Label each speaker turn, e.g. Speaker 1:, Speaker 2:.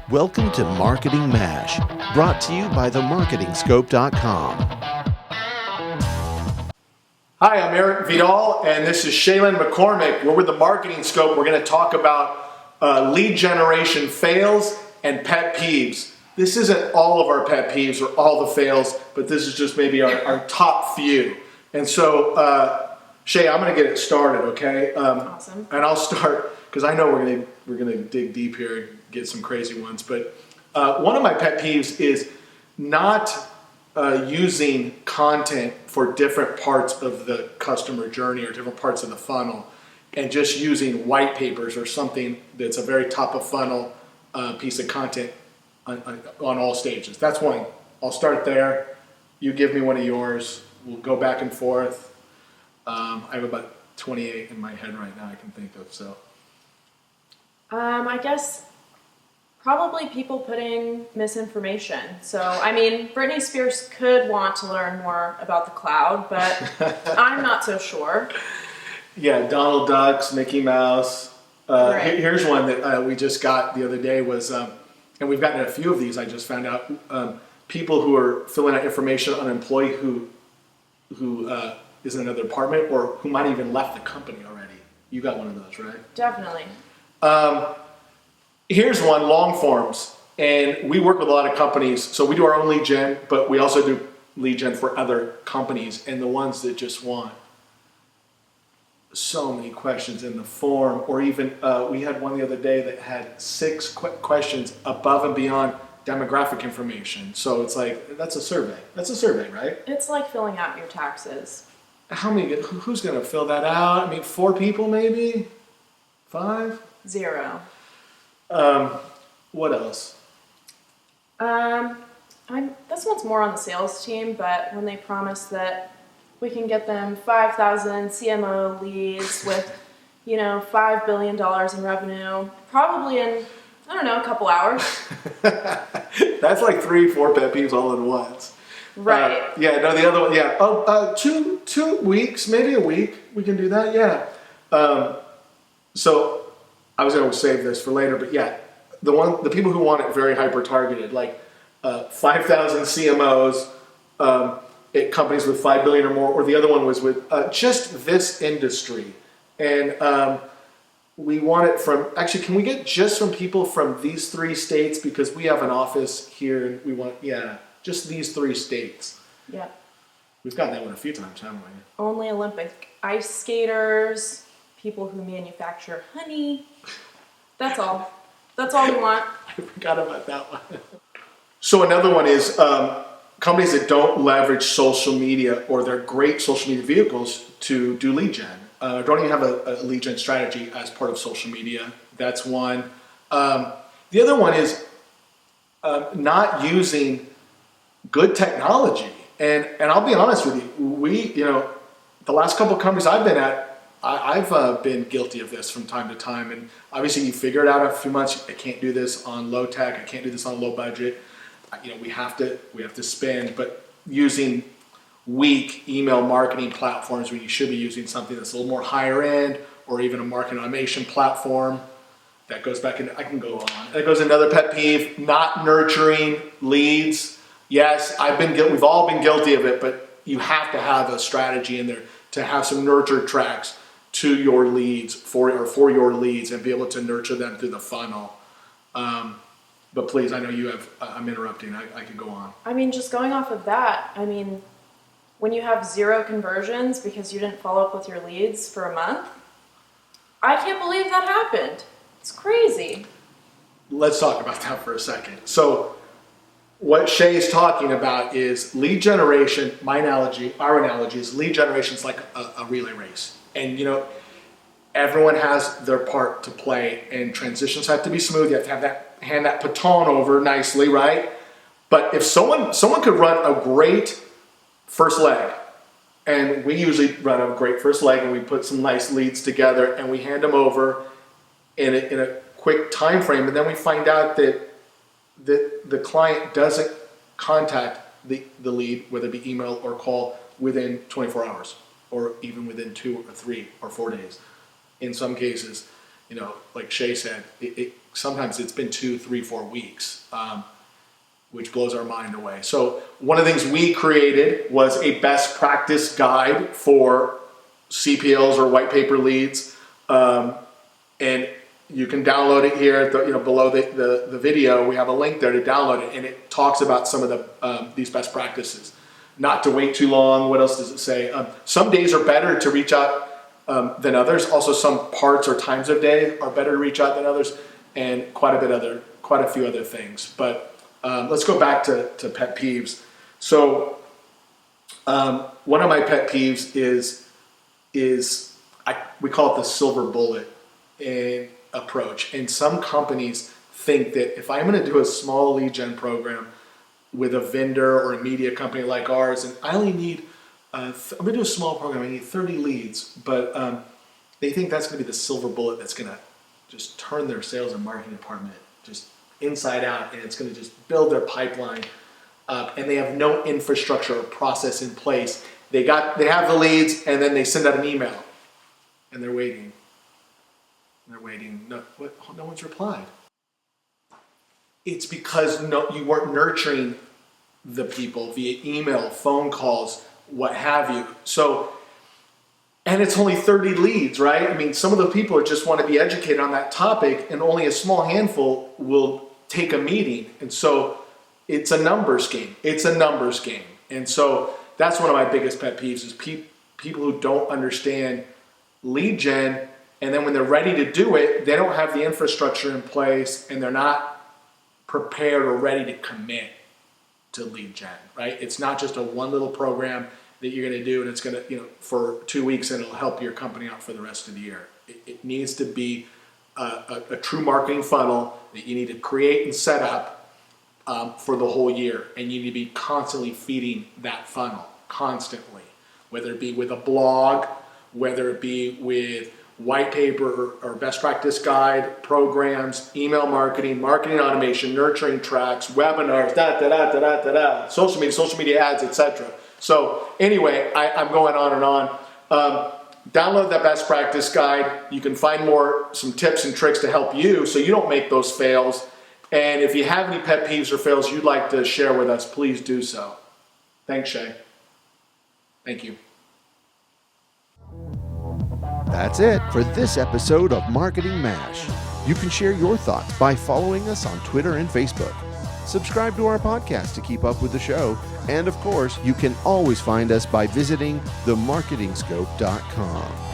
Speaker 1: Welcome to Marketing MASH, brought to you by themarketingscope.com.
Speaker 2: Hi, I'm Eric Vidal, and this is Shaelyn McCormack. We're with the Marketing Scope. We're going to talk about lead generation fails and pet peeves. This isn't all of our pet peeves or all the fails, but this is just maybe our top few. And so, Shay, I'm going to get it started, okay?
Speaker 3: Awesome.
Speaker 2: And I'll start because I know we're going to dig deep here and get some crazy ones. But one of my pet peeves is not using content for different parts of the customer journey or different parts of the funnel, and just using white papers or something that's a very top of funnel piece of content on all stages. That's one. I'll start there. You give me one of yours. We'll go back and forth. I have about 28 in my head right now I can think of. So,
Speaker 3: I guess probably people putting misinformation. So, I mean, Britney Spears could want to learn more about the cloud, but I'm not so sure.
Speaker 2: Yeah, Donald Ducks, Mickey Mouse.
Speaker 3: Right.
Speaker 2: Here's one that we just got the other day was, and we've gotten a few of these, I just found out, people who are filling out information on an employee who is in another department or who might even left the company already. You got one of those, right?
Speaker 3: Definitely.
Speaker 2: Here's one, long forms. And we work with a lot of companies. So we do our own lead gen, but we also do lead gen for other companies. And the ones that just want so many questions in the form, or even we had one the other day that had 6 questions above and beyond demographic information. So it's like, that's a survey. That's a survey, right?
Speaker 3: It's like filling out your taxes.
Speaker 2: How many, who's going to fill that out? I mean, 4 people maybe? 5?
Speaker 3: 0.
Speaker 2: What else?
Speaker 3: This one's more on the sales team, but when they promise that we can get them 5,000 CMO leads with, $5 billion in revenue, probably in, a couple hours.
Speaker 2: That's like 3-4 pet peeves all at once.
Speaker 3: Right.
Speaker 2: Yeah, no, the other one, yeah. 2 weeks, maybe a week, we can do that, yeah. So I was going to save this for later, but yeah, the people who want it very hyper-targeted, like 5,000 CMOs at companies with 5 billion or more, or the other one was with just this industry. And we want it from, actually, can we get just from people from these 3 states? Because we have an office here and we want, just these 3 states.
Speaker 3: Yeah.
Speaker 2: We've gotten that one a few times, haven't we?
Speaker 3: Only Olympic ice skaters, people who manufacture honey. That's all. That's all we want.
Speaker 2: I forgot about that one. So another one is companies that don't leverage social media or their great social media vehicles to do lead gen. Don't even have a lead gen strategy as part of social media. That's one. The other one is not using good technology. And I'll be honest with you, we, the last couple of companies I've been at, I've been guilty of this from time to time. And obviously you figure it out after a few months. I can't do this on low tech. I can't do this on low budget. We have to spend, but using weak email marketing platforms when you should be using something that's a little more higher end, or even a marketing automation platform. That goes back in, I can go on. That goes another pet peeve, not nurturing leads. Yes, we've all been guilty of it, but you have to have a strategy in there to have some nurture tracks to your leads for your leads and be able to nurture them through the funnel. But please, I know you have, I'm interrupting, I could go on.
Speaker 3: I mean, just going off of that, when you have 0 conversions because you didn't follow up with your leads for a month, I can't believe that happened. It's crazy.
Speaker 2: Let's talk about that for a second. So what Shay is talking about is lead generation. Our analogy is lead generation is like a relay race. And everyone has their part to play, and transitions have to be smooth. You have to hand that baton over nicely, right? But if someone could run a great first leg, and we usually run a great first leg, and we put some nice leads together, and we hand them over in a quick time frame, and then we find out that the client doesn't contact the lead, whether it be email or call, within 24 hours, or even within 2 or 3 or 4 days. In some cases, like Shay said, sometimes it's been 2, 3, 4 weeks, which blows our mind away. So one of the things we created was a best practice guide for CPLs or white paper leads. And you can download it here at the, below the video. We have a link there to download it, and it talks about some of these best practices. Not to wait too long. What else does it say? Some days are better to reach out than others. Also, some parts or times of day are better to reach out than others, and quite a few other things. But let's go back to pet peeves. So one of my pet peeves is we call it the silver bullet approach. And some companies think that if I'm going to do a small lead gen program with a vendor or a media company like ours, and I only need, I'm going to do a small program, I need 30 leads, but they think that's going to be the silver bullet that's going to just turn their sales and marketing department just inside out, and it's going to just build their pipeline up, and they have no infrastructure or process in place. They have the leads, and then they send out an email, and they're waiting. No one's replied. It's because you weren't nurturing the people via email, phone calls, what have you. So, and it's only 30 leads, right? I mean, some of the people just want to be educated on that topic, and only a small handful will take a meeting. And so it's a numbers game. And so that's one of my biggest pet peeves is people who don't understand lead gen, and then when they're ready to do it, they don't have the infrastructure in place, and they're not prepared or ready to commit to lead gen, right? It's not just a one little program that you're going to do, and it's going to, for 2 weeks, and it'll help your company out for the rest of the year. It needs to be a true marketing funnel that you need to create and set up for the whole year, and you need to be constantly feeding that funnel, constantly, whether it be with a blog, whether it be with white paper or best practice guide, programs, email marketing automation, nurturing tracks, webinars, social media ads, etc. So anyway, I'm going on and on. Download that best practice guide. You can find some tips and tricks to help you so you don't make those fails. And if you have any pet peeves or fails you'd like to share with us, please do so. Thanks, Shay. Thank you.
Speaker 1: That's it for this episode of Marketing MASH. You can share your thoughts by following us on Twitter and Facebook. Subscribe to our podcast to keep up with the show. And of course, you can always find us by visiting themarketingscope.com.